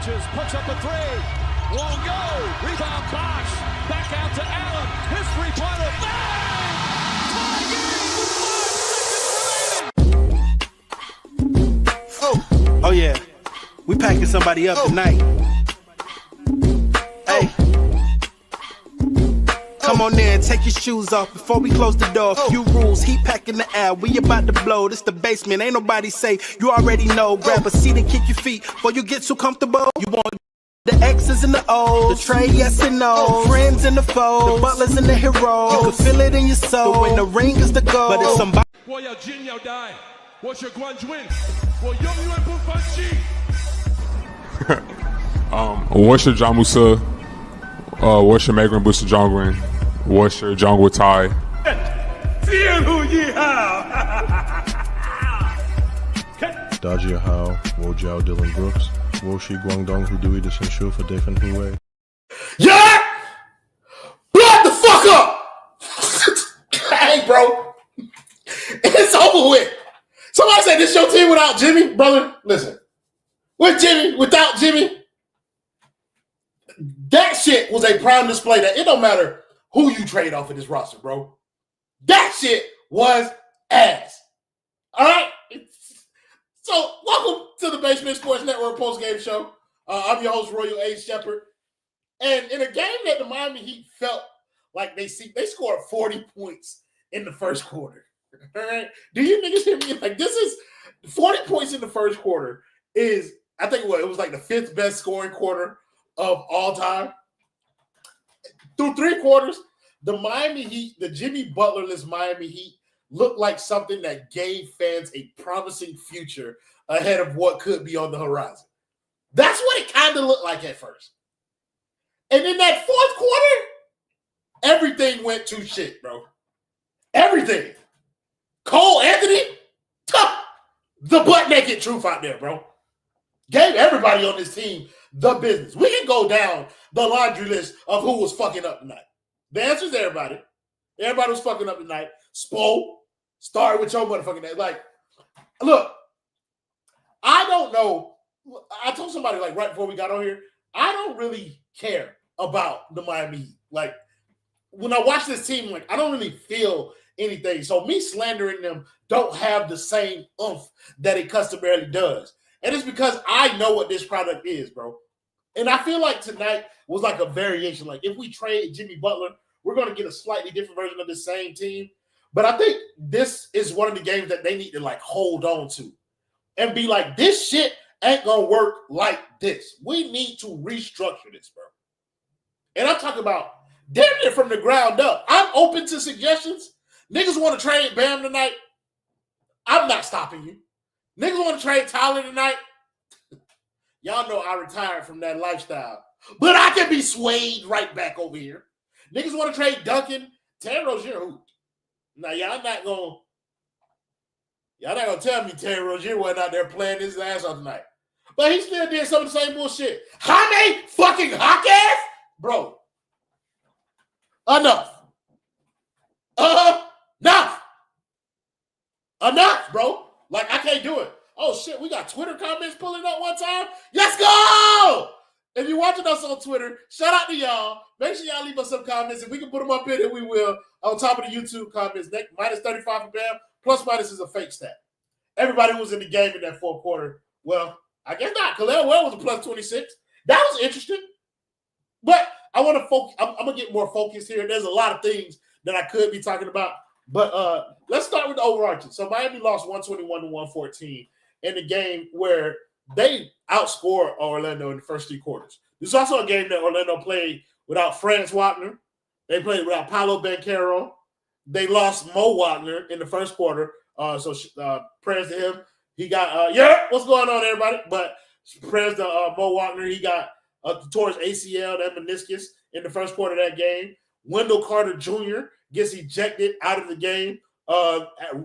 stretches, puts up a three. Won't go. Rebound Bosh. Back out to Allen. His three-pointer. Bang! Tie game with 5 seconds remaining. Oh yeah. We packing somebody up tonight. Hey. Come on in, take your shoes off before we close the door. Few rules, heat pack in the air, we about to blow. This the basement, ain't nobody safe, you already know. Grab a seat and kick your feet before you get too comfortable. You want the X's and the O's, the Trey, yes and no, friends in the foes, the Butlers and the Herro. You can feel it in your soul, but when the ring is the goal. But if somebody Boy, your Junior die. What's your Guan win? Boy, young you and Bufanchi. What's your Jamusa? What's your Megrin Booster Jongrin? What's your Jungle Tie? Dodgy Hao, Wo Jiao Dylan Brooks, Wo Shi Guangdong Hudui de Senshu for Defin Huwei. Yeah! Blood the fuck up! Hey, bro. It's over with. Somebody said this your team without Jimmy. Brother, listen. With Jimmy, without Jimmy, that shit was a prime display that it don't matter who you trade off of this roster, bro. That shit was ass. All right? So, welcome to the Basement Sports Network postgame show. I'm your host, Royal A. Shepherd. And in a game that the Miami Heat felt like they scored 40 points in the first quarter. All right? Do you niggas hear me? Like, this is 40 points in the first quarter is, I think it was like the 5th best scoring quarter of all time. Through 3 quarters, the Miami Heat, the Jimmy Butlerless Miami Heat, looked like something that gave fans a promising future ahead of what could be on the horizon. That's what it kind of looked like at first. And in that 4th quarter, everything went to shit, bro. Everything. Cole Anthony, the butt-naked truth out there, bro. Gave everybody on this team the business. We can go down the laundry list of who was fucking up tonight. The answer is everybody. Everybody was fucking up tonight. Spo, started with your motherfucking name. Like, look, I don't know. I told somebody, like, right before we got on here, I don't really care about the Miami Heat. Like, when I watch this team, like, I don't really feel anything. So me slandering them don't have the same oomph that it customarily does. And it's because I know what this product is, bro. And I feel like tonight was like a variation. Like, if we trade Jimmy Butler, we're going to get a slightly different version of the same team. But I think this is one of the games that they need to, like, hold on to and be like, this shit ain't going to work like this. We need to restructure this, bro. And I'm talking about damn near from the ground up. I'm open to suggestions. Niggas want to trade Bam tonight. I'm not stopping you. Niggas want to trade Tyler tonight. Y'all know I retired from that lifestyle. But I can be swayed right back over here. Niggas want to trade Duncan. Terry Rozier who? Now, y'all not gonna tell me Terry Rozier wasn't out there playing his ass off tonight. But he still did some of the same bullshit. Jaime fucking Jaquez? Bro. Enough. Enough, bro. Like, I can't do it. Oh, shit, we got Twitter comments pulling up one time? Let's go! If you're watching us on Twitter, shout out to y'all. Make sure y'all leave us some comments. If we can put them up here, then we will. On top of the YouTube comments, minus 35 for Bam. Plus minus is a fake stat. Everybody who was in the game in that 4th quarter, well, I guess not. Khalil Well was a plus 26. That was interesting. But I want to focus. I'm going to get more focused here. There's a lot of things that I could be talking about. But let's start with the overarching. So Miami lost 121-114 in the game where they outscored Orlando in the first 3 quarters. This is also a game that Orlando played without Franz Wagner. They played without Paolo Banchero. They lost Mo Wagner in the first quarter. So prayers to him. He got, what's going on, everybody? But prayers to Mo Wagner. He got towards ACL, that meniscus, in the first quarter of that game. Wendell Carter Jr. gets ejected out of the game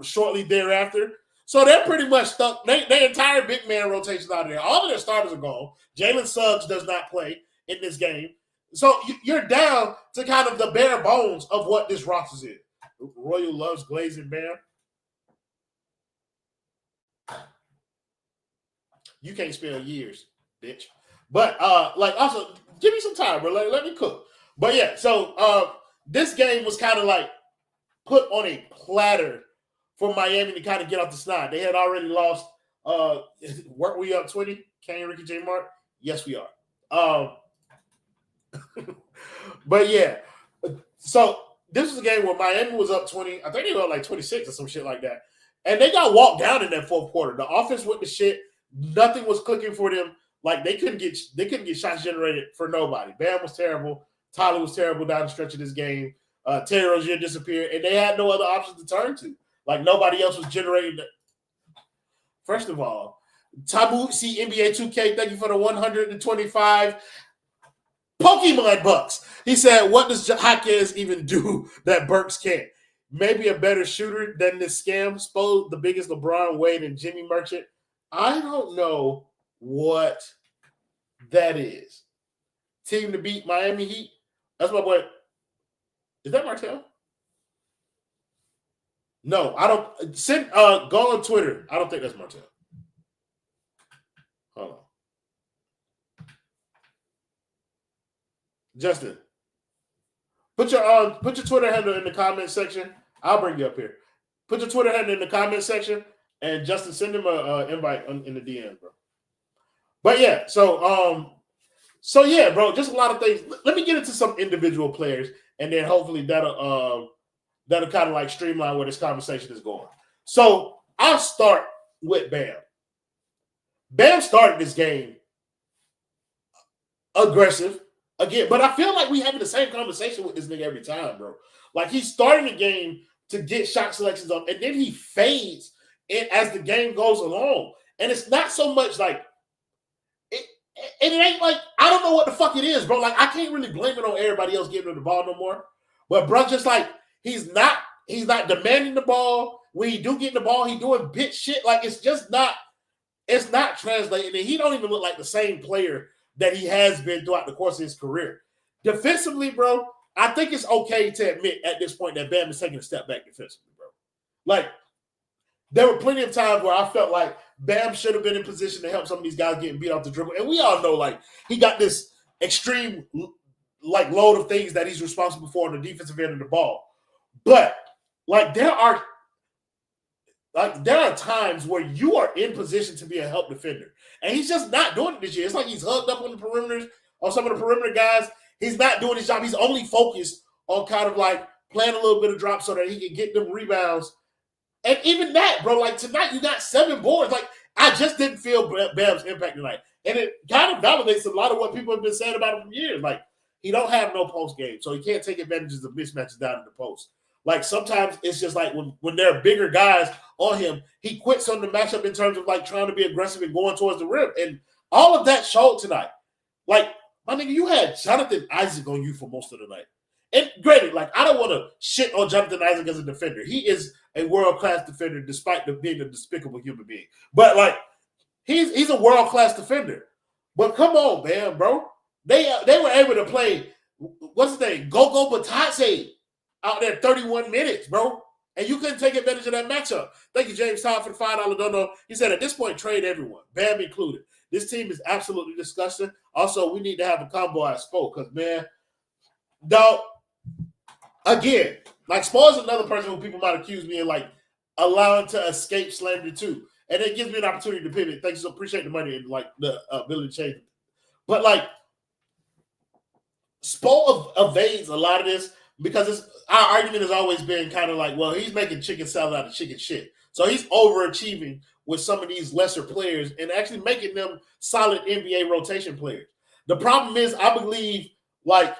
shortly thereafter. So they're pretty much stuck. Their entire big man rotation's out of there. All of their starters are gone. Jalen Suggs does not play in this game. So you're down to kind of the bare bones of what this roster is. Royal loves glazing Bam. You can't spell years, bitch. But like also give me some time, bro. Let me cook. But yeah, so this game was kind of like put on a platter for Miami to kind of get off the snide. They had already lost. Weren't we up 20? Kane, Ricky, J. Mark? Yes, we are. But yeah, so this was a game where Miami was up 20. I think they were up like 26 or some shit like that. And they got walked down in that fourth quarter. The offense went to shit. Nothing was clicking for them. Like they couldn't get shots generated for nobody. Bam was terrible. Tyler was terrible down the stretch of this game. Terry Rozier disappeared, and they had no other options to turn to. Like nobody else was generating. First of all, Tabu C NBA 2K, thank you for the 125 Pokemon bucks. He said, "What does Jaquez even do that Burks can't? Maybe a better shooter than this scam. Spo, the biggest LeBron, Wade, and Jimmy Merchant. I don't know what that is. Team to beat Miami Heat. That's my boy. Is that Martell? No, I don't. Send go on Twitter. I don't think that's Martell. Hold on. Justin, put your Twitter handle in the comment section. I'll bring you up here. Put your Twitter handle in the comment section, and Justin, send him an invite in the DM, bro. But yeah, so yeah, bro, just a lot of things. Let me get into some individual players, and then hopefully that'll kind of like streamline where this conversation is going. So I'll start with Bam. Bam started this game aggressive again, but I feel like we having the same conversation with this nigga every time, bro. Like he's starting the game to get shot selections on, and then he fades as the game goes along. And it's not so much like it ain't like I don't know what the fuck it is, bro. Like I can't really blame it on everybody else giving him the ball no more. But bro, just like he's not demanding the ball. When he do get the ball, he doing bitch shit. Like it's not translating. And he don't even look like the same player that he has been throughout the course of his career. Defensively, bro, I think it's okay to admit at this point that Bam is taking a step back defensively, bro. Like there were plenty of times where I felt like Bam should have been in position to help some of these guys getting beat off the dribble. And we all know, like, he got this extreme, like, load of things that he's responsible for on the defensive end of the ball. But, like, there are times where you are in position to be a help defender. And he's just not doing it this year. It's like he's hugged up on the perimeters, on some of the perimeter guys. He's not doing his job. He's only focused on kind of, like, playing a little bit of drop so that he can get them rebounds. And even that, bro, like tonight you got 7 boards. Like I just didn't feel Bam's impact tonight. And it kind of validates a lot of what people have been saying about him for years. Like he don't have no post game, so he can't take advantages of mismatches down in the post. Like sometimes it's just like when there are bigger guys on him, he quits on the matchup in terms of like trying to be aggressive and going towards the rim. And all of that showed tonight. Like, my nigga, you had Jonathan Isaac on you for most of the night. And granted, like I don't want to shit on Jonathan Isaac as a defender. He is a world-class defender despite being a despicable human being. But, like, he's a world-class defender. But come on, man, bro. They were able to play, what's his name, Gogo Batase out there 31 minutes, bro. And you couldn't take advantage of that matchup. Thank you, James Todd, for the $5 dono. He said, at this point, trade everyone, Bam included. This team is absolutely disgusting. Also, we need to have a combo at Spo because, man, dog, again, like Spo is another person who people might accuse me of like allowing to escape slander too. And it gives me an opportunity to pivot. Thanks, so appreciate the money and like the ability to change it. But like Spo evades a lot of this because our argument has always been kind of like, well, he's making chicken salad out of chicken shit. So he's overachieving with some of these lesser players and actually making them solid NBA rotation players. The problem is, I believe like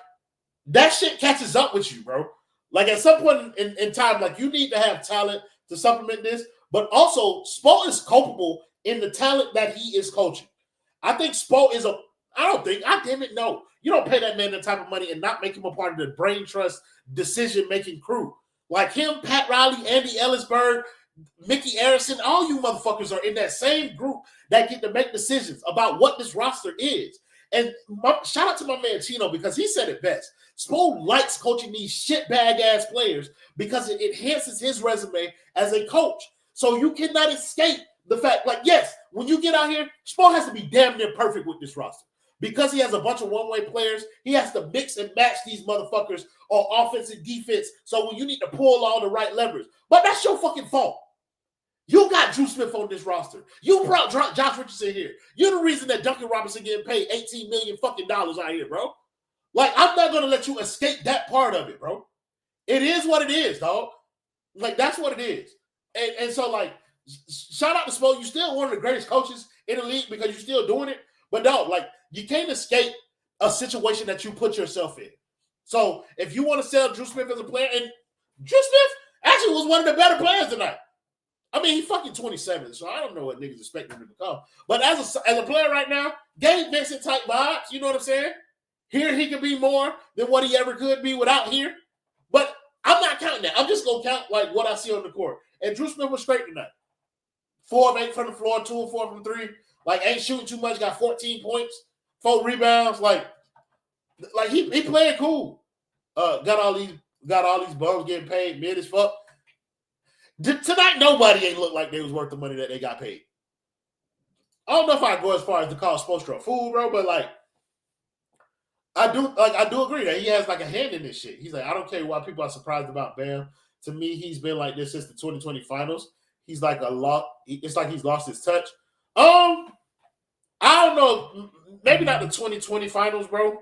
that shit catches up with you, bro. Like at some point in time, like you need to have talent to supplement this, but also Spo is culpable in the talent that he is coaching. I think Spo is no. You don't pay that man that type of money and not make him a part of the brain trust decision-making crew. Like him, Pat Riley, Andy Ellisberg, Mickey Arison, all you motherfuckers are in that same group that get to make decisions about what this roster is. And shout out to my man Chino because he said it best. Spo likes coaching these shitbag-ass players because it enhances his resume as a coach. So you cannot escape the fact, like, yes, when you get out here, Spo has to be damn near perfect with this roster. because he has a bunch of one-way players, he has to mix and match these motherfuckers on offense and defense. So when you need to pull all the right levers, but that's your fucking fault. You got Drew Smith on this roster. You brought Josh Richardson here. You're the reason that Duncan Robinson getting paid $18 million fucking dollars out here, bro. Like, I'm not gonna let you escape that part of it, bro. It is what it is, dog. Like, that's what it is. And so, like, shout out to Spo. You're still one of the greatest coaches in the league because you're still doing it. But no, like, you can't escape a situation that you put yourself in. So if you want to sell Drew Smith as a player, and Drew Smith actually was one of the better players tonight. I mean, he's fucking 27, so I don't know what niggas expect him to become. But as a player right now, Gabe Vincent type vibes, you know what I'm saying? Here he can be more than what he ever could be without here. But I'm not counting that. I'm just going to count like what I see on the court. And Drew Smith was straight tonight. 4 of 8 from the floor, 2 of 4 from 3. Like, ain't shooting too much, got 14 points, 4 rebounds. Like he playing cool. Got all these bums getting paid mid as fuck. Tonight, nobody ain't looked like they was worth the money that they got paid. I don't know if I go as far as to call Spoelstra a fool, bro, but like I do agree that he has like a hand in this shit. He's like, I don't care why people are surprised about Bam. To me, he's been like this since the 2020 finals. He's like a lot. It's like he's lost his touch. I don't know. Maybe not the 2020 finals, bro.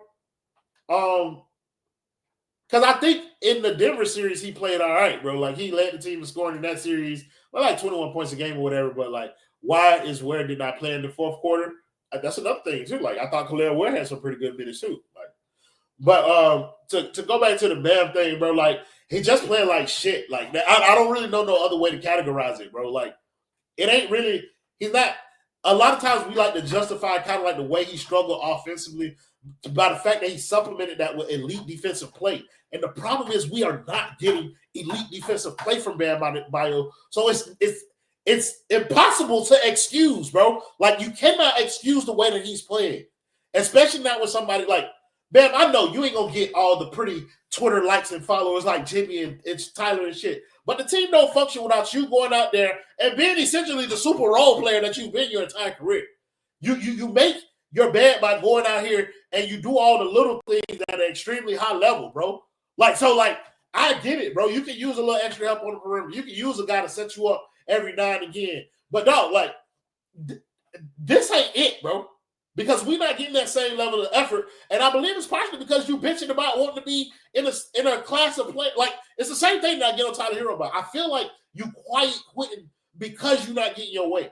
Because I think in the Denver series, he played all right, bro. Like, he led the team in scoring in that series, well, like 21 points a game or whatever. But, like, why is Ware did not play in the fourth quarter? That's another thing, too. Like, I thought Khalil Ware had some pretty good minutes, too. Like, but to go back to the Bam thing, bro, like, he just playing like shit. Like, I don't really know no other way to categorize it, bro. Like, it ain't really – he's not – a lot of times we like to justify kind of like the way he struggled offensively by the fact that he supplemented that with elite defensive play. And the problem is we are not getting elite defensive play from Bam Adebayo. So it's impossible to excuse, bro. Like, you cannot excuse the way that he's playing, especially not with somebody like Bam. I know you ain't going to get all the pretty Twitter likes and followers like Jimmy and Tyler and shit. But the team don't function without you going out there and being essentially the super role player that you've been your entire career. You make your bed by going out here and you do all the little things at an extremely high level, bro. Like, so, like, I get it, bro. You can use a little extra help on the perimeter. You can use a guy to set you up every now and again. But, no, like, this ain't it, bro. Because we're not getting that same level of effort. And I believe it's partially because you bitching about wanting to be in a class of play. Like, it's the same thing that I get on Tyler Herro about. I feel like you quiet quitting because you're not getting your way.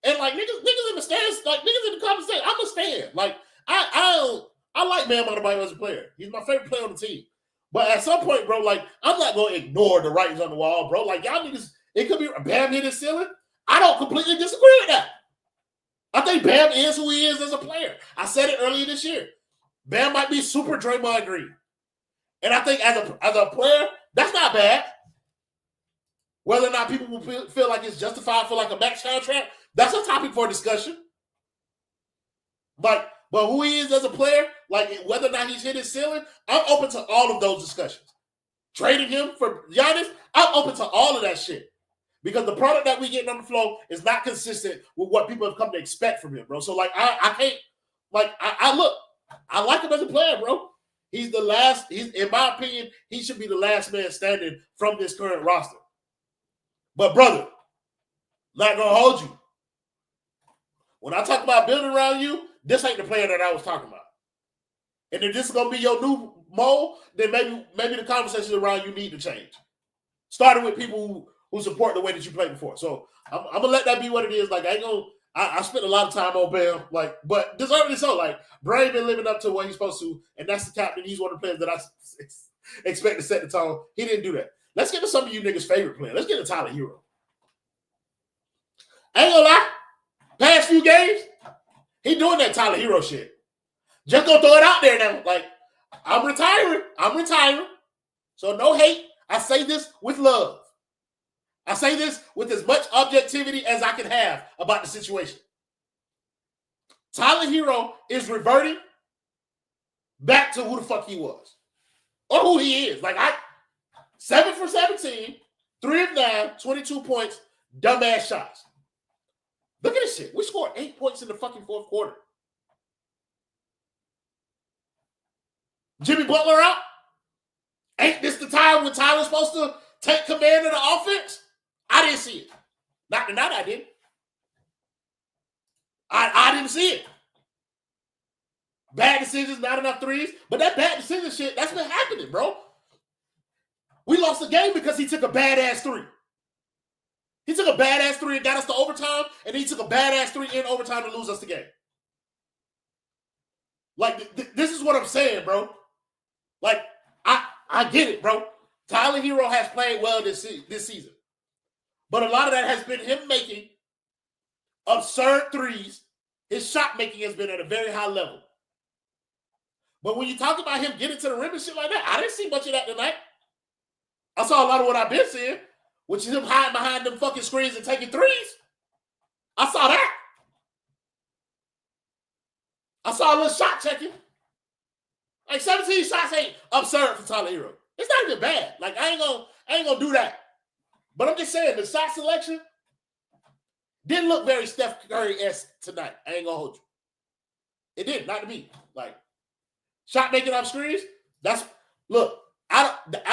And, like, niggas in the stands, like, niggas in the conversation, I'm a stand. Like, I like Bam Adebayo as a player. He's my favorite player on the team. But at some point, bro, like, I'm not going to ignore the writings on the wall, bro. Like, y'all niggas, it could be Bam hit his ceiling. I don't completely disagree with that. I think Bam is who he is as a player. I said it earlier this year. Bam might be super Draymond Green. And I think as a player, that's not bad. Whether or not people will feel like it's justified for like a max contract, that's a topic for discussion. But who he is as a player, like whether or not he's hit his ceiling, I'm open to all of those discussions. Trading him for Giannis, I'm open to all of that shit. Because the product that we getting on the floor is not consistent with what people have come to expect from him, bro. So, like, I can't, like, I look, I like him as a player, bro. He's in my opinion, he should be the last man standing from this current roster. But, brother, not going to hold you. When I talk about building around you, this ain't the player that I was talking about. And if this is going to be your new mold, then maybe the conversations around you need to change. Starting with people who support the way that you played before. So I'm going to let that be what it is. Like, I spent a lot of time on Bam, like, but deservedly so. Like, Bray been living up to what he's supposed to, and that's the captain. He's one of the players that I expect to set the tone. He didn't do that. Let's get to some of you niggas' favorite player. Let's get to Tyler Herro. I ain't gonna lie. Past few games, he doing that Tyler Herro shit. Just gonna throw it out there now. Like, I'm retiring. So no hate. I say this with love. I say this with as much objectivity as I can have about the situation. Tyler Herro is reverting back to who the fuck he was. Or who he is. Like, 7 for 17, 3 of 9, 22 points, dumbass shots. Look at this shit. We scored 8 points in the fucking fourth quarter. Jimmy Butler out? Ain't this the time when Tyler's supposed to take command of the offense? I didn't see it. Not tonight, I didn't. I didn't see it. Bad decisions, not enough threes. But that bad decision shit, that's been happening, bro. We lost the game because he took a badass three. He took a badass three and got us to overtime, and he took a badass three in overtime to lose us the game. Like, this is what I'm saying, bro. Like, I get it, bro. Tyler Herro has played well this season. But a lot of that has been him making absurd threes. His shot making has been at a very high level. But when you talk about him getting to the rim and shit like that, I didn't see much of that tonight. I saw a lot of what I've been seeing, which is him hiding behind them fucking screens and taking threes. I saw that. I saw a little shot checking. Like 17 shots ain't absurd for Tyler Herro. It's not even bad. Like I ain't gonna do that. But I'm just saying the shot selection didn't look very Steph Curry-esque tonight. I ain't gonna hold you. It did, not to me. Like shot making off screens. I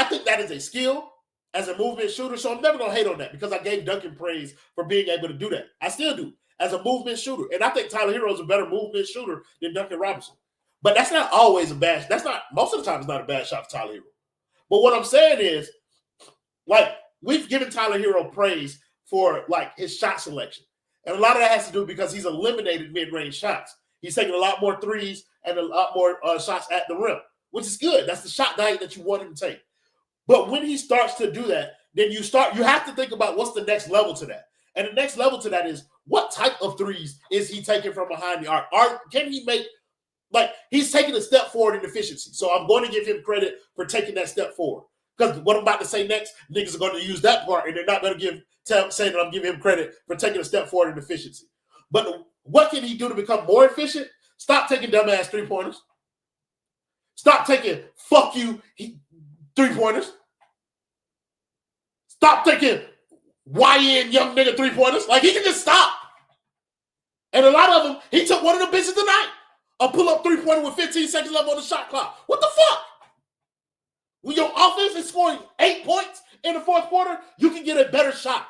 think that is a skill as a movement shooter. So I'm never gonna hate on that because I gave Duncan praise for being able to do that. I still do as a movement shooter, and I think Tyler Herro is a better movement shooter than Duncan Robinson. But that's not always a bad. That's not most of the time. It's not a bad shot for Tyler Herro. But what I'm saying is, like we've given Tyler Herro praise for like his shot selection, and a lot of that has to do because he's eliminated mid-range shots. He's taking a lot more threes and a lot more shots at the rim, which is good. That's the shot diet that you want him to take. But when he starts to do that, then you have to think about what's the next level to that. And the next level to that is what type of threes is he taking from behind the arc? Can he make, like, he's taking a step forward in efficiency. So I'm going to give him credit for taking that step forward. Because what I'm about to say next, niggas are going to use that part, and they're not going to say that I'm giving him credit for taking a step forward in efficiency. But what can he do to become more efficient? Stop taking dumbass three-pointers. Stop taking fuck you three-pointers. Stop taking YN young nigga three-pointers. Like, he can just stop. And a lot of them, he took one of the bitches tonight. A pull-up three-pointer with 15 seconds left on the shot clock. What the fuck? When your offense is scoring 8 points in the fourth quarter, you can get a better shot.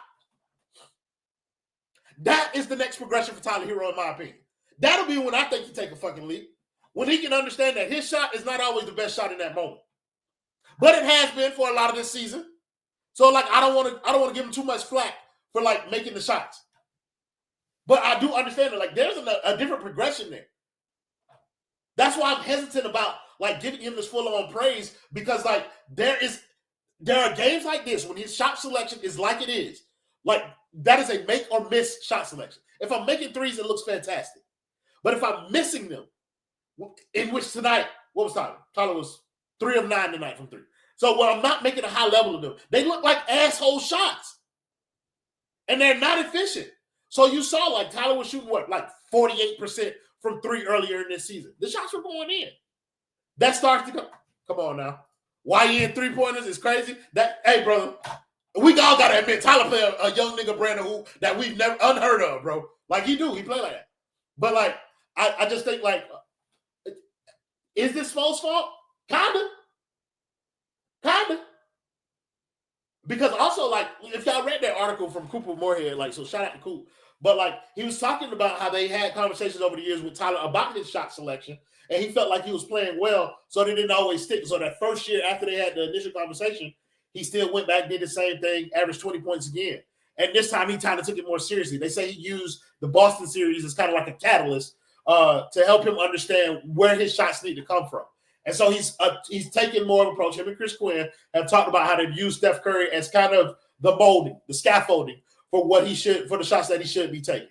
That is the next progression for Tyler Herro, in my opinion. That'll be when I think he take a fucking leap. When he can understand that his shot is not always the best shot in that moment. But it has been for a lot of this season. So, like, I don't want to give him too much flack for, like, making the shots. But I do understand that, like, there's a different progression there. That's why I'm hesitant about, like, giving him this full-on praise because, like, there are games like this when his shot selection is like it is. Like, that is a make or miss shot selection. If I'm making threes, it looks fantastic. But if I'm missing them, in which tonight, what was Tyler? Tyler was 3 of 9 tonight from 3. So when I'm not making a high level of them, they look like asshole shots. And they're not efficient. So you saw, like, Tyler was shooting, what, like 48% from 3 earlier in this season. The shots were going in. That starts to come on now. YN three-pointers is crazy. Hey, brother, we all got to admit, Tyler played a young nigga brand of hoop that we've never unheard of, bro. Like, he play like that. But, like, I just think, like, is this Spo's fault? Kinda. Because also, like, if y'all read that article from Cooper Moorhead, like, so shout out to Coop. But, like, he was talking about how they had conversations over the years with Tyler about his shot selection, and he felt like he was playing well, so they didn't always stick. So that first year after they had the initial conversation, he still went back, did the same thing, averaged 20 points again. And this time he kind of took it more seriously. They say he used the Boston series as kind of like a catalyst to help him understand where his shots need to come from. And so he's taking more of an approach. Him and Chris Quinn have talked about how they've used Steph Curry as kind of the molding, the scaffolding for the shots that he should be taking.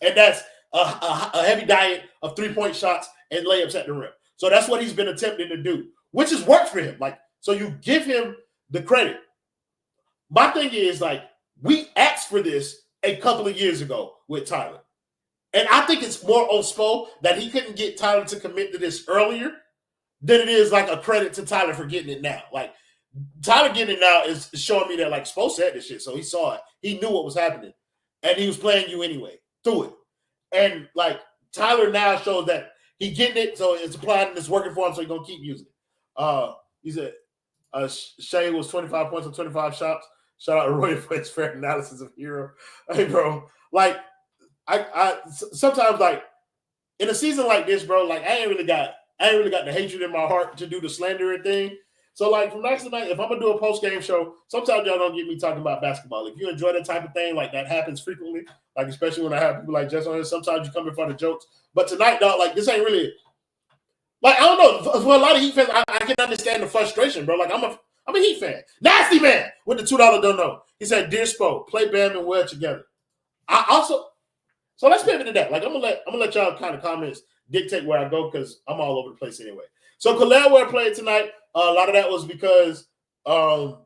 And that's a heavy diet of 3-point shots and layups at the rim. So that's what he's been attempting to do, which has worked for him. Like, so you give him the credit. My thing is, like, we asked for this a couple of years ago with Tyler. And I think it's more on Spo that he couldn't get Tyler to commit to this earlier than it is like a credit to Tyler for getting it now. Like, Tyler getting it now is showing me that, like, Spo said this shit, so he saw it. He knew what was happening. And he was playing you anyway through it. And, like, Tyler now shows that he getting it, so it's applied and it's working for him, so he's going to keep using it. He said Shea was 25 points on 25 shots. Shout out to Roy for his fair analysis of Herro. Hey, bro, like I sometimes like in a season like this, bro, like I ain't really got the hatred in my heart to do the slandering thing. So, like, from night to night, if I'm going to do a post-game show, sometimes y'all don't get me talking about basketball. If you enjoy that type of thing, like, that happens frequently, like, especially when I have people like Jess on here, sometimes you come in for the jokes. But tonight, dog, like, this ain't really – like, I don't know. For a lot of Heat fans, I can understand the frustration, bro. Like, I'm a Heat fan. Nasty man with the $2 don't know. He said, Dear Spo, play Bam and Webb together. I also – so let's pivot to that. Like, I'm gonna let y'all kind of comments dictate where I go because I'm all over the place anyway. So, Khalil Ware played tonight. A lot of that was because Kevin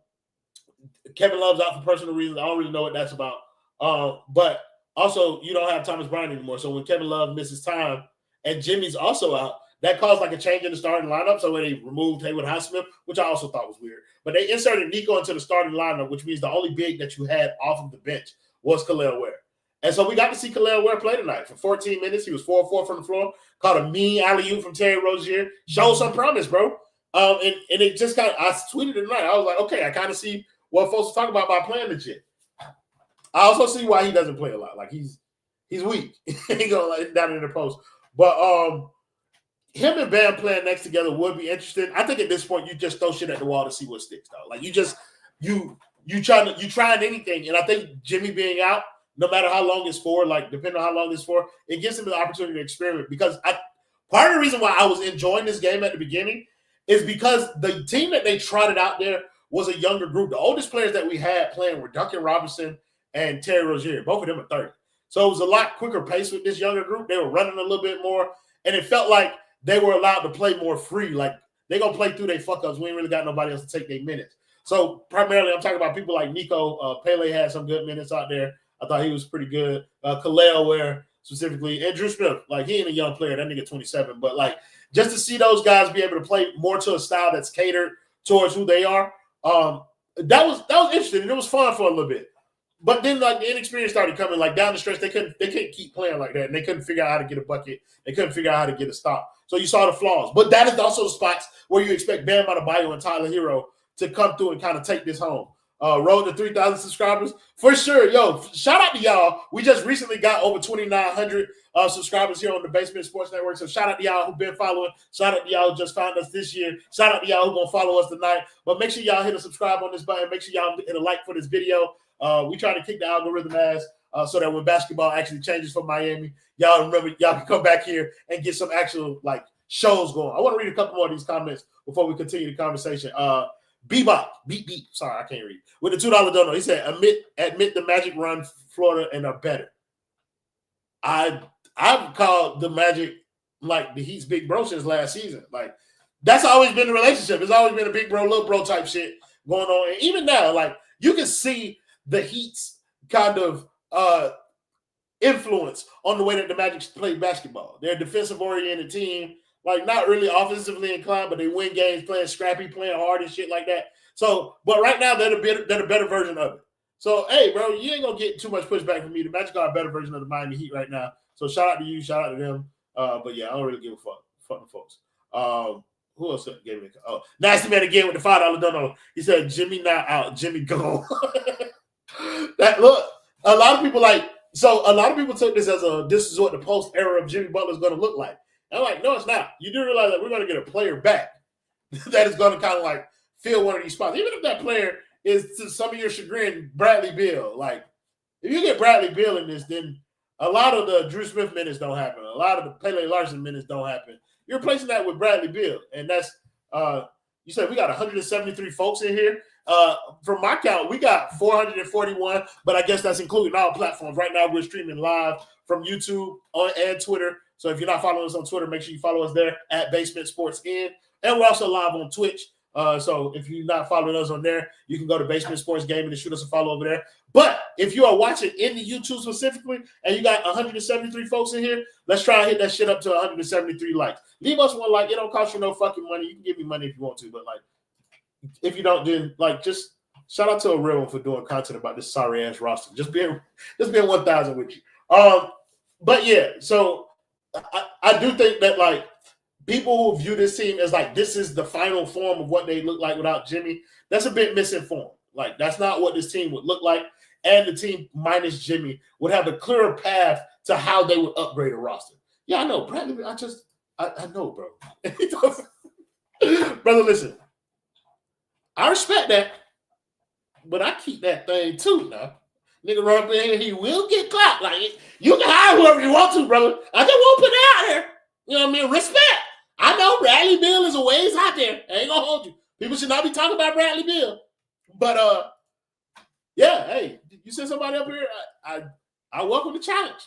Love's out for personal reasons. I don't really know what that's about. But also, you don't have Thomas Bryant anymore. So when Kevin Love misses time and Jimmy's also out, that caused like a change in the starting lineup. So when they removed Haywood Highsmith, which I also thought was weird. But they inserted Nico into the starting lineup, which means the only big that you had off of the bench was Khalil Ware. And so we got to see Khalil Ware play tonight for 14 minutes. He was 4-4 from the floor, caught a mean alley-oop from Terry Rozier, showed some promise, bro. And it just kind of, I tweeted it tonight. I was like, okay, I kind of see what folks are talking about by playing legit. I also see why he doesn't play a lot. Like he's weak. He gonna like down in the post. But him and Bam playing next together would be interesting. I think at this point you just throw shit at the wall to see what sticks, though. Like you trying anything. And I think Jimmy being out, no matter how long it's for, like depending on how long it's for, it gives him the opportunity to experiment. Because part of the reason why I was enjoying this game at the beginning is because the team that they trotted out there was a younger group. The oldest players that we had playing were Duncan Robinson and Terry Rozier. Both of them are 30. So it was a lot quicker pace with this younger group. They were running a little bit more, and it felt like they were allowed to play more free. Like, they're going to play through their fuck-ups. We ain't really got nobody else to take their minutes. So primarily I'm talking about people like Nico. Pele had some good minutes out there. I thought he was pretty good. Khalil Ware specifically. And Drew Smith, like, he ain't a young player. That nigga 27. But, like, just to see those guys be able to play more to a style that's catered towards who they are, that was interesting, and it was fun for a little bit. But then, like, the inexperience started coming. Like, down the stretch, they couldn't keep playing like that, and they couldn't figure out how to get a bucket. They couldn't figure out how to get a stop. So you saw the flaws. But that is also the spots where you expect Bam Adebayo and Tyler Herro to come through and kind of take this home. Road to 3,000 subscribers. For sure, yo, shout out to y'all. We just recently got over 2,900 subscribers here on the Basement Sports Network. So shout out to y'all who've been following. Shout out to y'all who just found us this year. Shout out to y'all who going to follow us tonight. But make sure y'all hit a subscribe on this button. Make sure y'all hit a like for this video. We try to kick the algorithm ass so that when basketball actually changes for Miami, y'all remember y'all can come back here and get some actual, like, shows going. I want to read a couple more of these comments before we continue the conversation. Bebop, beep, sorry, I can't read. With the $2 donut, he said, admit the Magic run Florida and are better. I've called the Magic like the Heat's big bro since last season. Like, that's always been the relationship. It's always been a big bro, little bro type shit going on. And even now, like, you can see the Heat's kind of influence on the way that the Magic play basketball. They're a defensive-oriented team. Like, not really offensively inclined, but they win games playing scrappy, playing hard and shit like that. So, but right now, they're the better version of it. So, hey, bro, you ain't going to get too much pushback from me. The Magic are a better version of the Miami Heat right now. So, shout out to you. Shout out to them. But, yeah, I don't really give a fuck. Fuck the folks. Who else gave me? Oh, Nasty Man again with the $5 dono. He said, Jimmy not out. Jimmy gone. Look, a lot of people took this as this is what the post era of Jimmy Butler is going to look like. I'm like, no, it's not. You do realize that we're going to get a player back that is going to kind of like fill one of these spots. Even if that player is, to some of your chagrin, Bradley Beal. Like, if you get Bradley Beal in this, then a lot of the Drew Smith minutes don't happen. A lot of the Pele Larson minutes don't happen. You're replacing that with Bradley Beal. And that's, you said we got 173 folks in here. From my count, we got 441, but I guess that's including all platforms. Right now, we're streaming live from YouTube and Twitter. So if you're not following us on Twitter, make sure you follow us there at Basement Sports In. And we're also live on Twitch. So if you're not following us on there, you can go to Basement Sports Gaming and shoot us a follow over there. But if you are watching in the YouTube specifically and you got 173 folks in here, let's try and hit that shit up to 173 likes. Leave us one like. It don't cost you no fucking money. You can give me money if you want to, but like, if you don't, then like, just shout out to a real one for doing content about this sorry ass roster. Just being 1,000 with you. But yeah, so I do think that, like, people who view this team as like this is the final form of what they look like without Jimmy, that's a bit misinformed. Like, that's not what this team would look like. And the team minus Jimmy would have a clearer path to how they would upgrade a roster. Yeah, I know. Bradley, I know, bro. Brother, listen. I respect that, but I keep that thing too now. Nigga run up in here, he will get clapped. Like, you can hire whoever you want to, brother. I just won't put it out there. You know what I mean? Respect. I know Bradley Beal is a ways out there. I ain't gonna hold you. People should not be talking about Bradley Beal. But yeah, hey, you send somebody up here, I welcome the challenge.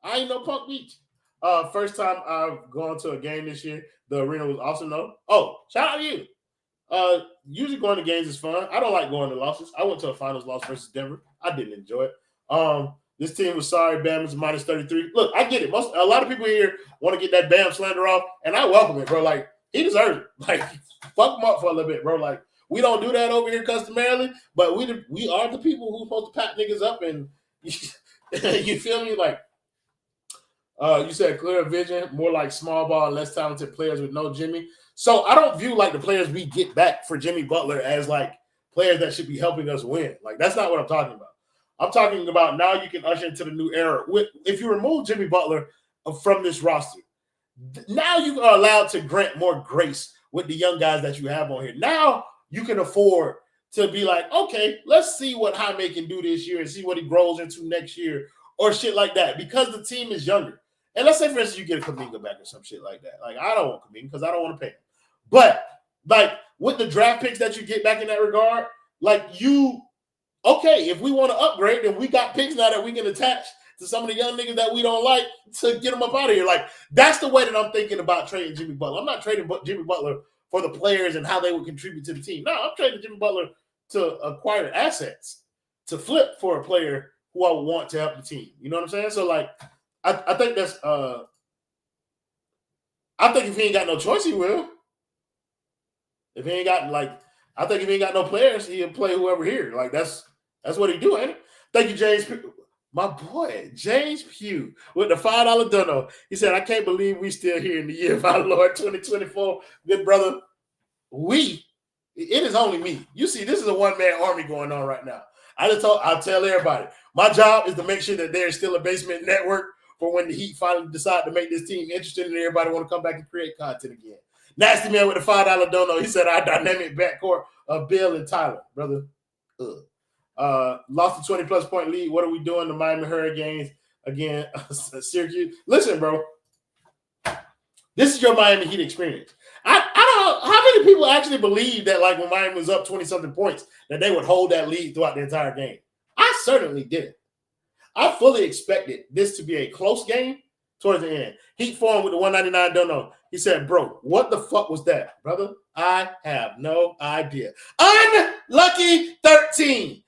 I ain't no Punk Beach. First time I've gone to a game this year. The arena was awesome though. Oh, shout out to you. Usually going to games is fun. I don't like going to losses. I went to a finals loss versus Denver. I didn't enjoy it. This team was sorry. Bam is minus 33. Look, I get it. A lot of people here want to get that Bam slander off, and I welcome it, bro. Like, he deserves it. Like, fuck him up for a little bit, bro. Like, we don't do that over here customarily, but we are the people who's supposed to pat niggas up, and you feel me? Like, you said clear vision, more like small ball and less talented players with no Jimmy. So I don't view like the players we get back for Jimmy Butler as like players that should be helping us win. Like, that's not what I'm talking about. I'm talking about now you can usher into the new era. If you remove Jimmy Butler from this roster, now you are allowed to grant more grace with the young guys that you have on here. Now you can afford to be like, okay, let's see what Jaime can do this year and see what he grows into next year or shit like that, because the team is younger. And let's say, for instance, you get a Kuminga back or some shit like that. Like, I don't want Kuminga because I don't want to pay him. But, like, with the draft picks that you get back in that regard, like, okay, if we want to upgrade, then we got picks now that we can attach to some of the young niggas that we don't like to get them up out of here. Like, that's the way that I'm thinking about trading Jimmy Butler. I'm not trading Jimmy Butler for the players and how they would contribute to the team. No, I'm trading Jimmy Butler to acquire assets, to flip for a player who I would want to help the team. You know what I'm saying? So, like, I think that's I think if he ain't got no choice, he will. If he ain't got I think if he ain't got no players, he'll play whoever here. Like, that's what he do, ain't it? Thank you, James. My boy, James Pugh, with the $5 dono. He said, I can't believe we still here in the year of our Lord 2024. Good brother. It is only me. You see, this is a one-man army going on right now. I'll tell everybody. My job is to make sure that there's still a basement network for when the Heat finally decide to make this team interesting and everybody want to come back and create content again. Nasty Man with the $5 dono. He said, our dynamic backcourt of Bill and Tyler. Brother, lost a 20-plus point lead. What are we doing? The Miami Hurricanes again, Syracuse. Listen, bro. This is your Miami Heat experience. I don't know how many people actually believe that, like, when Miami was up 20-something points, that they would hold that lead throughout the entire game. I certainly didn't. I fully expected this to be a close game towards the end. Heat form with the 199 dono. He said, bro, what the fuck was that, brother? I have no idea. Unlucky 13.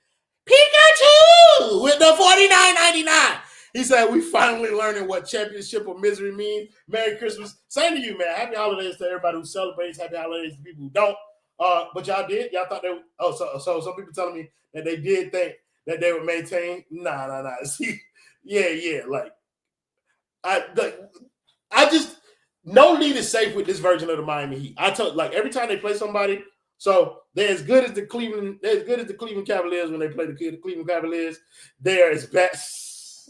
Pikachu with the $49.99. He said, we finally learning what championship of misery means. Merry Christmas. Same to you, man. Happy holidays to everybody who celebrates. Happy holidays to people who don't. But y'all did? Y'all thought they – so some people telling me that they did think that they would maintain. Nah. See, yeah. Like, I just – no lead is safe with this version of the Miami Heat. I told, like, every time they play somebody – so they're as good as the Cleveland Cavaliers when they play the Cleveland Cavaliers. They're as best.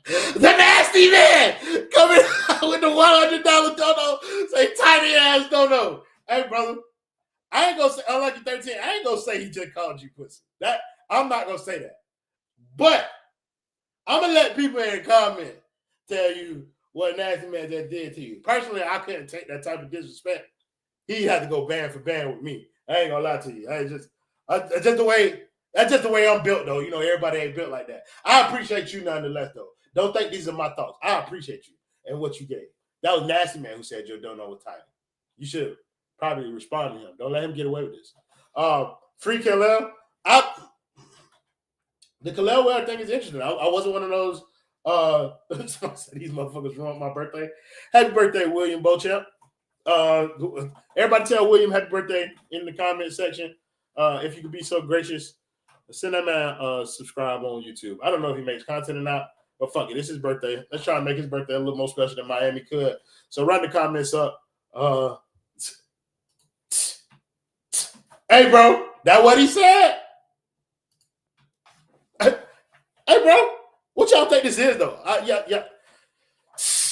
The Nasty Man coming with the $100 dono. Say tiny ass dono. Hey, brother, I ain't gonna say unlucky 13. I ain't gonna say he just called you pussy. That I'm not gonna say that. But I'm gonna let people in the comment tell you what Nasty Man just did to you. Personally, I couldn't take that type of disrespect. He had to go band for band with me. I ain't gonna lie to you. That's just the way I'm built, though. You know, everybody ain't built like that. I appreciate you nonetheless, though. Don't think these are my thoughts. I appreciate you and what you gave. That was Nasty Man who said your dono was tiny. You should probably respond to him. Don't let him get away with this. Free Kalel. The Kalel thing is interesting. I wasn't one of those. Someone said these motherfuckers ruined my birthday. Happy birthday, William Beauchamp. Everybody tell William happy birthday in the comment section. If you could be so gracious, send that man subscribe on YouTube. I don't know if he makes content or not, But fuck it, it's his birthday. Let's try and make his birthday a little more special than Miami could. So run the comments up. Hey, bro, that what he said? Hey, bro, what y'all think this is, though? Yeah. The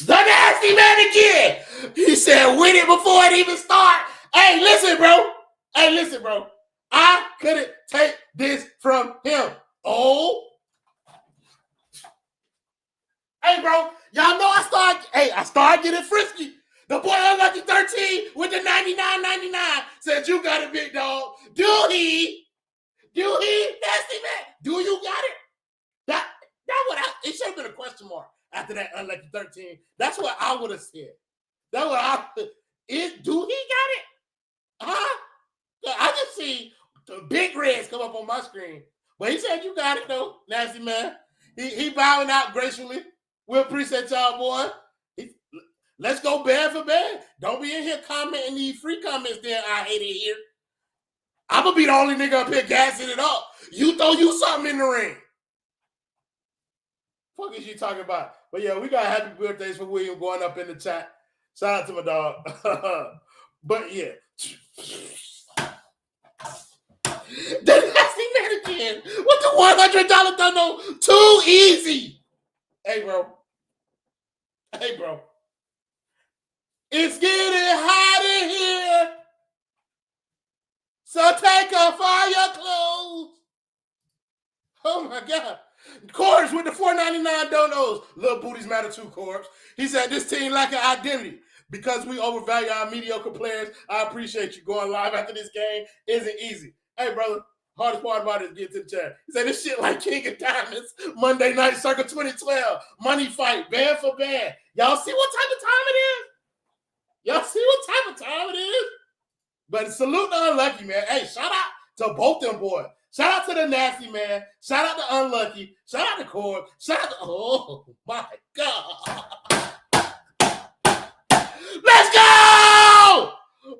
nasty man again. He said, win it before it even start. Hey, listen, bro. I couldn't take this from him. Oh. Hey, bro, y'all know I started getting frisky. The boy Unlucky 13 with the 99.99 said, you got it, big dog. Do he? Nasty man. Do you got it? It should have been a question mark after that Unlucky 13. That's what I would have said. Do he got it? Huh? I just see the big reds come up on my screen. But he said you got it, though, nasty man. He bowing out gracefully. We appreciate y'all, boy. Let's go bad for bad. Don't be in here commenting these free comments there. I hate it here. I'm going to be the only nigga up here gassing it up. You throw you something in the ring. Fuck is you talking about? But yeah, we got happy birthdays for William going up in the chat. Shout out to my dog. But yeah. The nasty man again with the $100 dono. Too easy. Hey, bro. It's getting hot in here. So take off all your clothes. Oh, my God. Corbs with the $4.99 donos. Little booties matter too, Corbs. He said this team lack an identity because we overvalue our mediocre players. I appreciate you. Going live after this game isn't easy. Hey, brother, hardest part about it is get to the chat. He said this shit like King of Diamonds, Monday Night Circle 2012, money fight, band for band. Y'all see what type of time it is? But salute the Unlucky, man. Hey, shout out to both them boys. Shout out to the nasty man. Shout out to Unlucky. Shout out to Cord. Shout out to, oh my God. Let's go!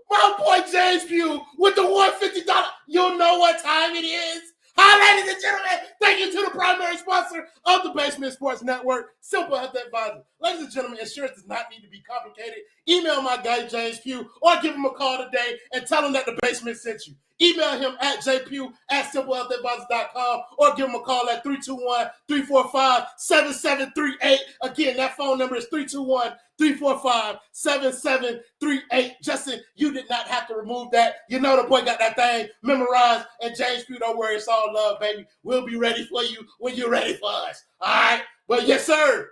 My boy James Pugh with the $150. You know what time it is. Hi, ladies and gentlemen. Thank you to the primary sponsor of the Basement Sports Network, Simple Health Advisor. Ladies and gentlemen, insurance does not need to be complicated. Email my guy, James Pugh, or give him a call today and tell him that the basement sent you. Email him at jpugh@simplehealthadvisor.com or give him a call at 321-345-7738. Again, that phone number is 321-345-7738. Justin, you did not have to remove that. You know the boy got that thing memorized. And James Pugh, don't worry, it's all love, baby. We'll be ready for you when you're ready for us. All right? But yes, sir.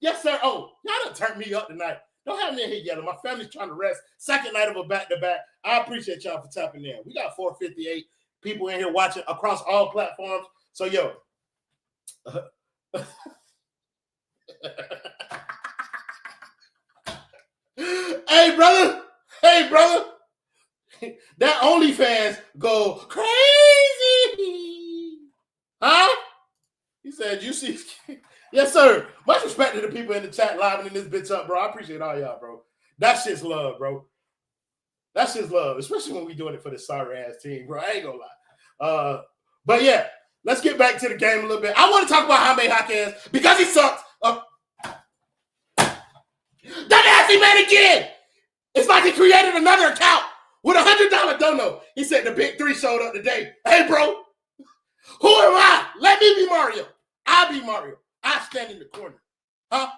Oh, y'all done turned me up tonight. Don't have me in here yelling. My family's trying to rest. Second night of a back-to-back. I appreciate y'all for tapping in. We got 458 people in here watching across all platforms. So, yo. Hey, brother. That OnlyFans go crazy. Huh? He said, you see. Yes, sir. Much respect to the people in the chat livening this bitch up, bro. I appreciate all y'all, bro. That shit's love, bro. That shit's love, especially when we doing it for this sorry-ass team, bro. I ain't gonna lie. But, yeah, let's get back to the game a little bit. I want to talk about Jaime Jaquez because he sucks. The nasty man again. It's like he created another account with $100 dono. He said the big three showed up today. Hey, bro, who am I? Let me be Mario. I'll be Mario. I stand in the corner. Huh?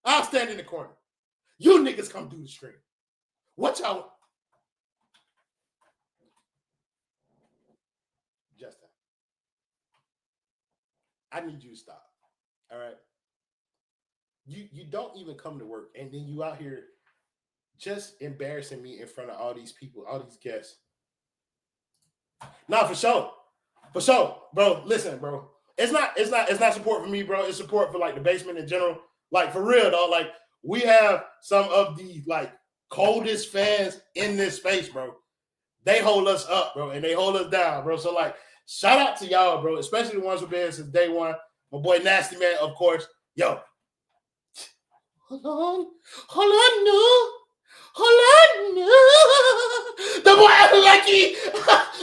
I'll stand in the corner. You niggas come do the stream. What y'all? Justin, I need you to stop. All right? You don't even come to work, and then you out here just embarrassing me in front of all these people, all these guests. Nah, for sure. For sure. Bro, listen, bro. It's not support for me, bro. It's support for like the basement in general. Like for real, though. Like we have some of the like coldest fans in this space, bro. They hold us up, bro, and they hold us down, bro. So like, shout out to y'all, bro, especially the ones who've been here since day one. My boy Nasty Man, of course. Yo, hold on, no. The boy Lucky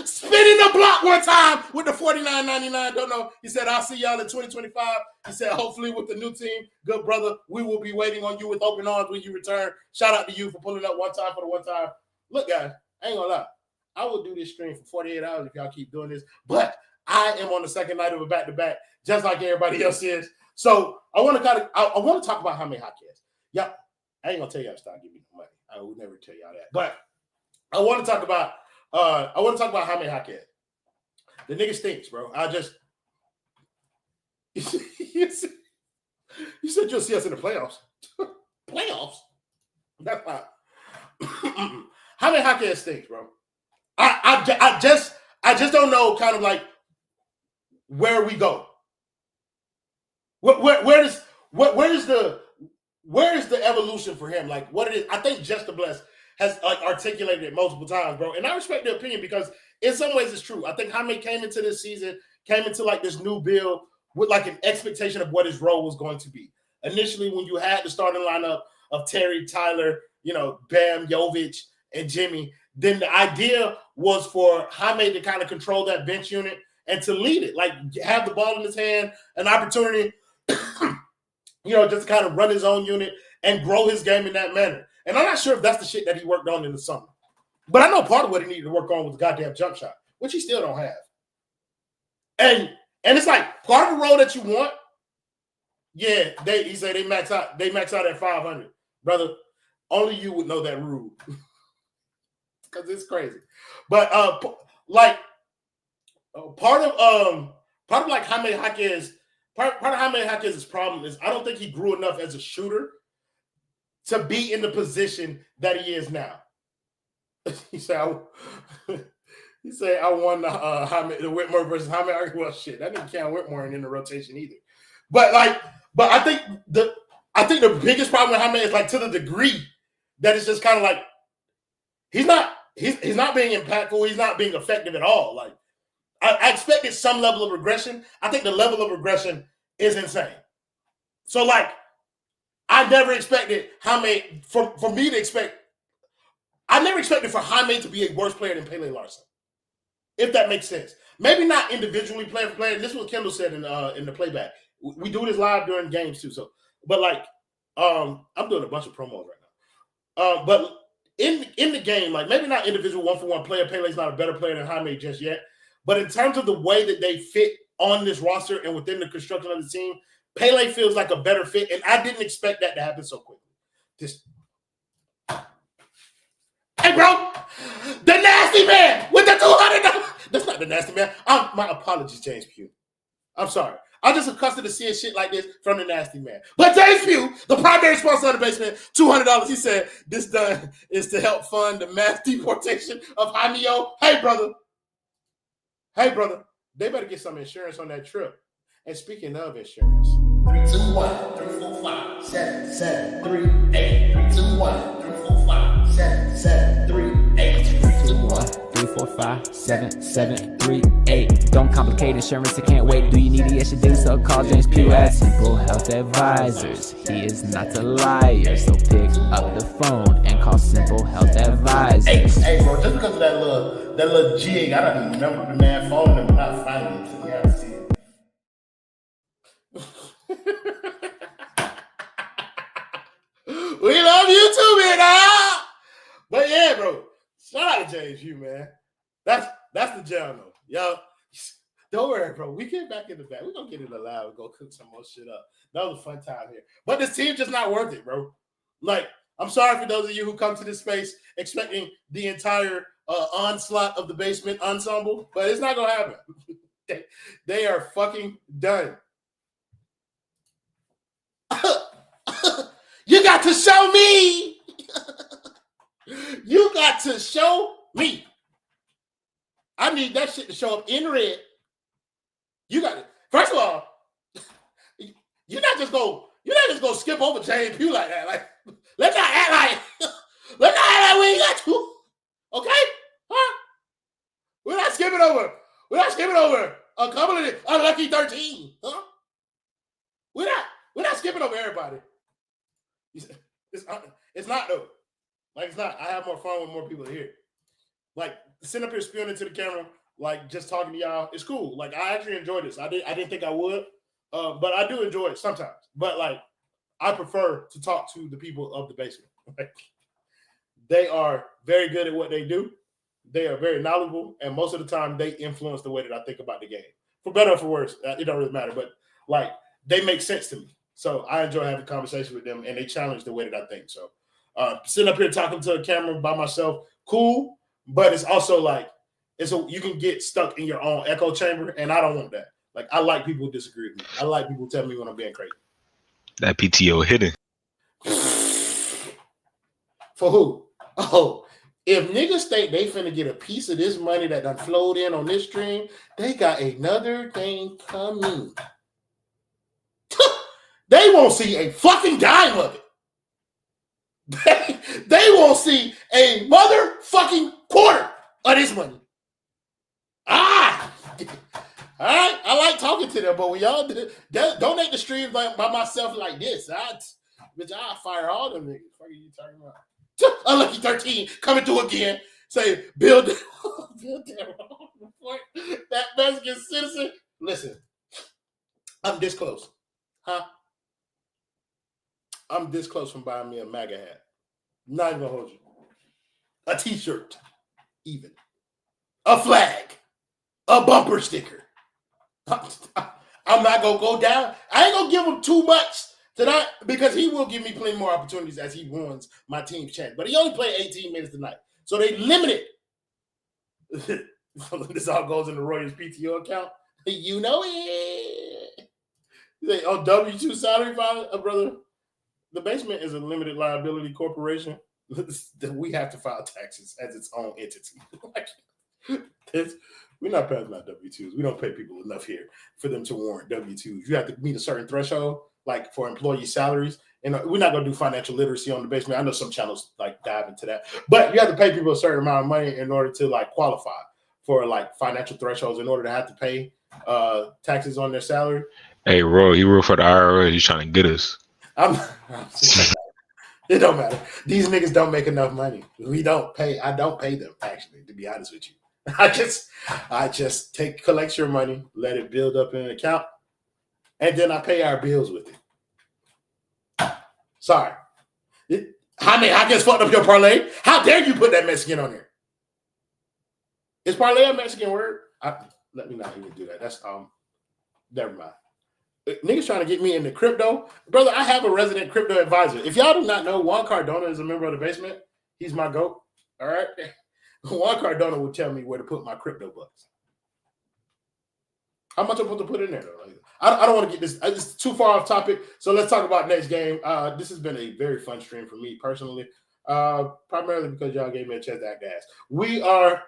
spinning the block one time with the $49.99. Don't know. He said, I'll see y'all in 2025. He said, hopefully with the new team. Good brother. We will be waiting on you with open arms when you return. Shout out to you for pulling up one time for the one time. Look, guys, I ain't gonna lie. I will do this stream for 48 hours if y'all keep doing this. But I am on the second night of a back-to-back, just like everybody else is. So I want to talk about Jaime Jaquez. Yeah, I ain't gonna tell y'all to stop giving me the money. I would never tell y'all that. But I want to talk about Jaime Jaquez. The nigga stinks, bro. You said you'll see us in the playoffs. Playoffs? That's not. Jaime Jaquez stinks, bro. I just don't know kind of like where we go. Where is the evolution for him? Like what it is? I think Just the Bless has like articulated it multiple times, bro. And I respect the opinion because in some ways it's true. I think Jaime came into this season, came into like this new build with like an expectation of what his role was going to be. Initially, when you had the starting lineup of Terry, Tyler, Bam, Jovic, and Jimmy, then the idea was for Jaime to kind of control that bench unit and to lead it, like have the ball in his hand, an opportunity, just to kind of run his own unit and grow his game in that manner. And I'm not sure if that's the shit that he worked on in the summer. But I know part of what he needed to work on was the goddamn jump shot, which he still don't have. And it's like part of the role that you want, yeah, he said they max out at 500. Brother, only you would know that rule. Because it's crazy. But part of like Jaime Jaquez, part of Jaime Jaquez's problem is I don't think he grew enough as a shooter to be in the position that he is now. He said, I won the Whitmore versus Jaime. Well, shit, that didn't count Whitmore in the rotation either. But I think the biggest problem with Jaime is like to the degree that it's just kind of like he's not being impactful. He's not being effective at all. Like I expected some level of regression. I think the level of regression is insane. So like I never expected Jaime for me to expect. I never expected for Jaime to be a worse player than Pele Larson, if that makes sense. Maybe not individually player for player. This is what Kendall said in the playback. We do this live during games too. So, but like, I'm doing a bunch of promos right now. But in the game, like maybe not individual 1-for-1 player. Pele's not a better player than Jaime just yet. But in terms of the way that they fit on this roster and within the construction of the team, Pele feels like a better fit, and I didn't expect that to happen so quickly. Hey, bro, the nasty man with the $200. That's not the nasty man. My apologies, James Pugh. I'm sorry. I'm just accustomed to seeing shit like this from the nasty man. But James Pugh, the primary sponsor of the basement, $200. He said this done is to help fund the mass deportation of Jaime-O. Hey, brother, they better get some insurance on that trip. And speaking of insurance, 3, 2, 1, 3, 4, 5, 7, 7, 3, 8. 3, 2, 1, 3, 4, 5, 7, 7, 3, 8. 3, 2, 1, 3, 4, 5, 7, 7, 3, 8. Don't complicate insurance, I can't wait. Do you need the extra day? So call James Pugh at Simple Health Advisors. He is not a liar, so pick up the phone and call Simple Health Advisors. Hey, bro, just because of that little jig, I don't even remember the man phone number, not finding it. So you have to see it. We love you too, man. But yeah, bro. Shout out to James Hugh, man. That's the jam, though. Yo, don't worry, bro. We get back in the back. We're gonna get in the lab and go cook some more shit up. That was a fun time here. But this team's just not worth it, bro. Like, I'm sorry for those of you who come to this space expecting the entire onslaught of the basement ensemble, but it's not gonna happen. They are fucking done. You got to show me. You got to show me. I need that shit to show up in red. You got it. First of all, you're not just gonna skip over James Pugh like that. Like, let's not act like we ain't got to. Okay? Huh? We're not skipping over a couple of the unlucky 13. Huh? We're not skipping over everybody. It's not though. Like, it's not. I have more fun with more people here. Like, sitting up here spewing into the camera, like, just talking to y'all, it's cool. Like, I actually enjoy this. I didn't think I would, but I do enjoy it sometimes. But, like, I prefer to talk to the people of the basement. Like, they are very good at what they do. They are very knowledgeable, and most of the time, they influence the way that I think about the game. For better or for worse, it don't really matter. But, like, they make sense to me. So I enjoy having conversations with them, and they challenge the way that I think. So sitting up here talking to a camera by myself, cool, but it's also like you can get stuck in your own echo chamber, and I don't want that. Like, I like people who disagree with me. I like people who tell me when I'm being crazy. That PTO hidden. For who? Oh, if niggas think they finna get a piece of this money that done flowed in on this stream, they got another thing coming. They won't see a fucking dime of it. They won't see a motherfucking quarter of this money. All right, I like talking to them, but when y'all donate the streams like by myself like this, bitch, I'll fire all them niggas. What are you talking about? Unlucky 13 coming through again. Say, build that Mexican citizen. Listen, I'm this close. Huh? I'm this close from buying me a MAGA hat. Not even gonna hold you. A t-shirt, even. A flag. A bumper sticker. I'm not gonna go down. I ain't gonna give him too much tonight because he will give me plenty more opportunities as he ruins my team's chance. But he only played 18 minutes tonight. So they limited. This all goes in the Royals PTO account. You know it. On W-2 salary file, brother, the basement is a limited liability corporation. We have to file taxes as its own entity. We're not passing out W-2s. We don't pay people enough here for them to warrant W-2s. You have to meet a certain threshold, like for employee salaries. And we're not going to do financial literacy on the basement. I know some channels like dive into that. But you have to pay people a certain amount of money in order to like qualify for like financial thresholds in order to have to pay taxes on their salary. Hey, Ro, he wrote for the IRS. He's trying to get us. It don't matter. These niggas don't make enough money. I don't pay them, actually, to be honest with you. I just collect your money, let it build up in an account, and then I pay our bills with it. Sorry. Jaime Jaquez fucked up your parlay. How dare you put that Mexican on there? Is parlay a Mexican word? Let me not even do that. That's never mind. Niggas trying to get me into crypto. Brother, I have a resident crypto advisor. If y'all do not know, Juan Cardona is a member of the basement. He's my GOAT. All right? Juan Cardona will tell me where to put my crypto bucks. How much I'm supposed to put in there, though? Like, I don't want to get this. It's too far off topic. So let's talk about next game. This has been a very fun stream for me personally, primarily because y'all gave me a chance to act ass. We are.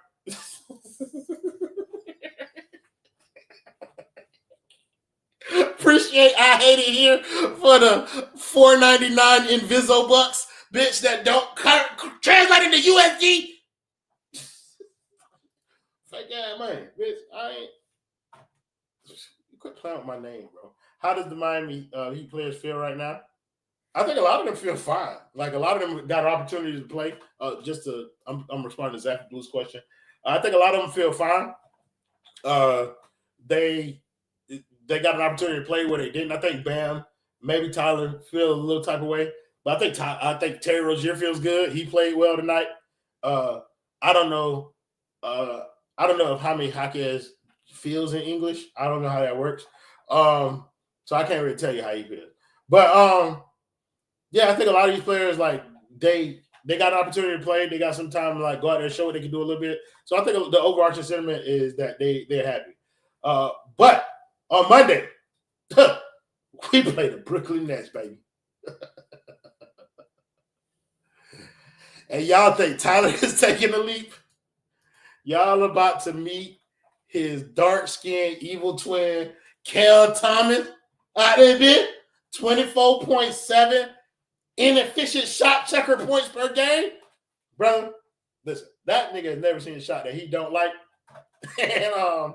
Appreciate I hate it here for the $4.99 Inviso bucks, bitch, that don't translate into USD. Fake ass money, bitch. I ain't. You quit playing with my name, bro. How does the Miami Heat players feel right now? I think a lot of them feel fine. Like a lot of them got opportunities to play. I'm responding to Zach Blue's question. I think a lot of them feel fine. They got an opportunity to play where they didn't. I think Bam, maybe Tyler feel a little type of way, but I think Terry Rozier feels good. He played well tonight. I don't know if Jaime Jaquez feels in English. I don't know how that works. So I can't really tell you how he feels. But yeah, I think a lot of these players like they got an opportunity to play. They got some time to like go out there and show what they can do a little bit. So I think the overarching sentiment is that they're happy. But on Monday, we play the Brooklyn Nets, baby. And y'all think Tyler is taking a leap? Y'all about to meet his dark-skinned evil twin, Kel Thomas, out there, bitch. 24.7 inefficient shot checker points per game. Brother, listen, that nigga has never seen a shot that he don't like. And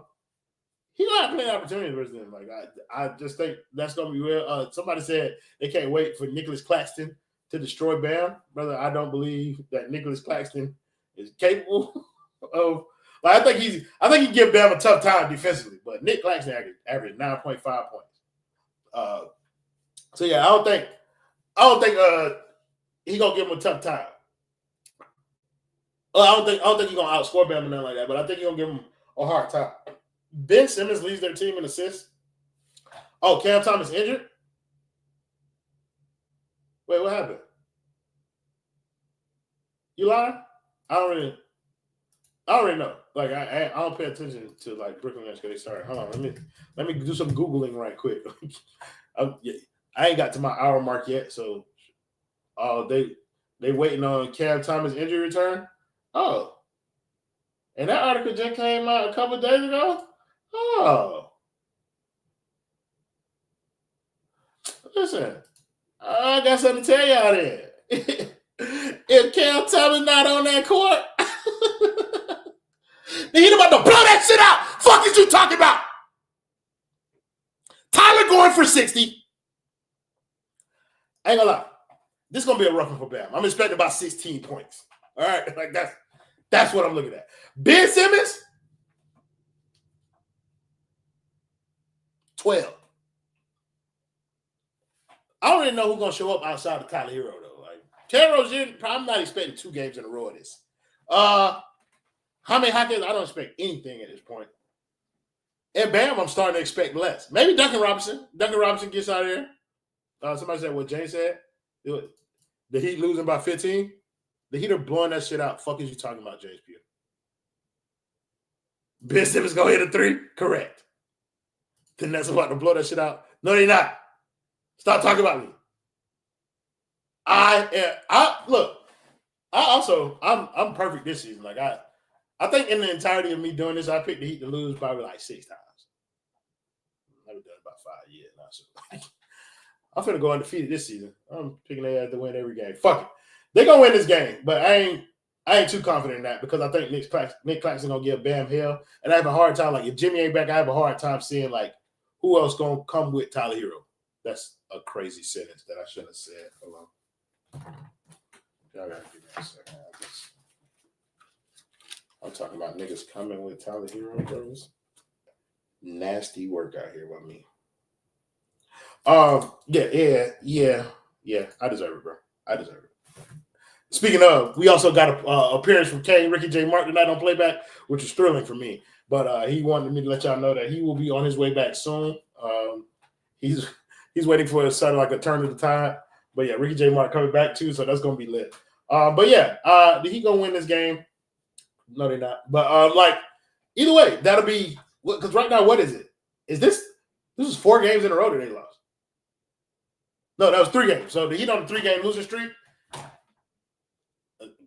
he don't have plenty of opportunities versus them. Like I just think that's gonna be real. Somebody said they can't wait for Nicholas Claxton to destroy Bam, brother. I don't believe that Nicholas Claxton is capable of. Like, I think he give Bam a tough time defensively, but Nick Claxton averaged 9.5 points. So yeah, I don't think he gonna give him a tough time. I don't think he's gonna outscore Bam or nothing like that, but I think he's gonna give him a hard time. Ben Simmons leads their team in assists. Oh, Cam Thomas injured? Wait, what happened? You lying? I don't really know. Like I don't pay attention to like Brooklyn Nets because they started. Hold on, let me do some Googling right quick. I ain't got to my hour mark yet, so they waiting on Cam Thomas injury return. Oh, and that article just came out a couple of days ago. Oh, listen, I got something to tell y'all then. If Cam Thomas not on that court, then he's about to blow that shit out. Fuck is you talking about? Tyler going for 60. I ain't gonna lie. This is gonna be a rough one for Bam. I'm expecting about 16 points. All right, like that's what I'm looking at. Ben Simmons, 12. I don't even know who's gonna show up outside of Tyler Herro though. Like Rozier, I'm not expecting 2 games in a row of this. Jaime Jaquez, I don't expect anything at this point. And Bam, I'm starting to expect less. Maybe Duncan Robinson. Duncan Robinson gets out of there. Somebody said what Jay said. The Heat losing by 15. The Heat are blowing that shit out. Fuck is you talking about, James Pugh? Ben Simmons gonna hit a 3? Correct. The Nets about to blow that shit out. No, they're not. Stop talking about me. I'm perfect this season. Like I think in the entirety of me doing this, I picked the Heat to lose probably like 6 times. I've done it about 5 years now. So I'm finna go undefeated this season. I'm picking their ass to win every game. Fuck it. They're gonna win this game, but I ain't too confident in that because I think Nick Claxton gonna give Bam hell. And I have a hard time, like if Jimmy ain't back, I have a hard time seeing like who else gonna come with Tyler Herro. That's a crazy sentence that I shouldn't have said. Hold on. Y'all gotta give me a second. I'm talking about niggas coming with Tyler Herro, bros. Nasty work out here by me. Yeah. I deserve it, bro. I deserve it. Speaking of, we also got an appearance from Ricky J. Mark tonight on playback, which is thrilling for me. But he wanted me to let y'all know that he will be on his way back soon. He's waiting for it to like a turn of the tide. But yeah, Ricky J. Mark coming back too, so that's gonna be lit. But yeah, he gonna win this game? No, they're not. But like either way, that'll be because right now, what is it? This is 4 games in a row that they lost. No, that was 3 games. So the Heat on a 3-game losing streak.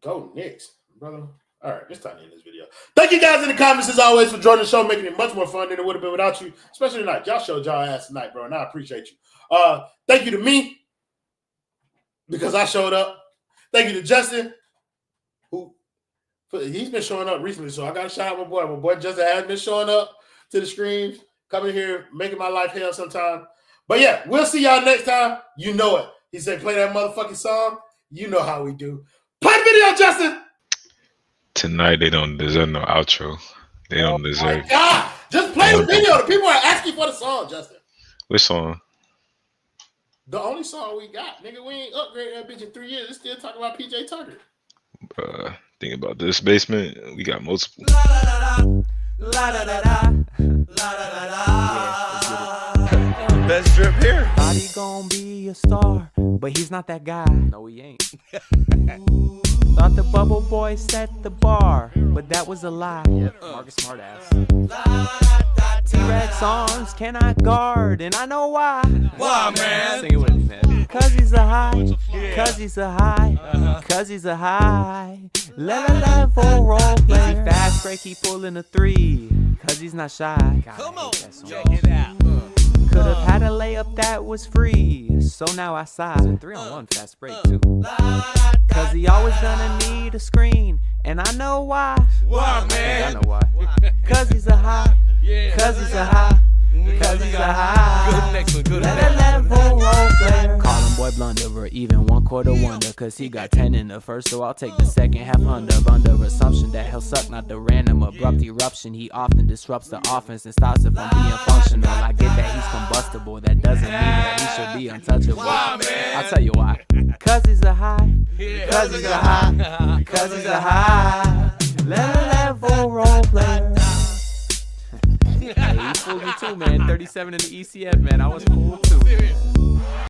Go Knicks, brother. All right, it's time to end this video. Thank you guys in the comments as always for joining the show, making it much more fun than it would have been without you, especially tonight. Y'all showed y'all ass tonight, bro, and I appreciate you. Thank you to me because I showed up. Thank you to Justin, he's been showing up recently, so I got to shout out my boy. My boy Justin has been showing up to the streams, coming here, making my life hell sometime. But yeah, we'll see y'all next time. You know it. He said, play that motherfucking song. You know how we do. Play the video, Justin. Tonight they don't deserve no outro. They don't deserve. My God, just play the video. The people are asking for the song, Justin. Which song? The only song we got, nigga. We ain't upgraded that bitch in 3 years. It's still talking about PJ Tucker. Think about this basement. We got multiple. Best drip here. Body gon' be a star, but he's not that guy. No, he ain't. Thought the bubble boy set the bar, but that was a lie. Yep, Marcus Smartass. T-Rex arms cannot guard, and I know why. Why, man? Sing it with me, man. Cause he's a high, cause he's a high, cause he's a high. Level role player. Fast break, he pulling a 3, cause he's not shy. God, Come on, check it out. Could've had a layup that was free, so now I sigh. 3-on-1 fast break too. Cause he always gonna need a screen, and I know why. Why, man? I know why. Cause he's a high, cause he's a high, cause he's a high. Good next one, good Level role player. Call him boy blunder, or even want quarter wonder, cause he got 10 in the first, so I'll take the second half under assumption that he'll suck, not the random abrupt eruption. He often disrupts the offense and stops it from being functional. I get that he's combustible, that doesn't mean that he should be untouchable. I'll tell you why. Cause he's a high, cause he's a high, cause he's a high level role player. Hey, he fooled me too, man. 37 in the ECF, man. I was fooled too.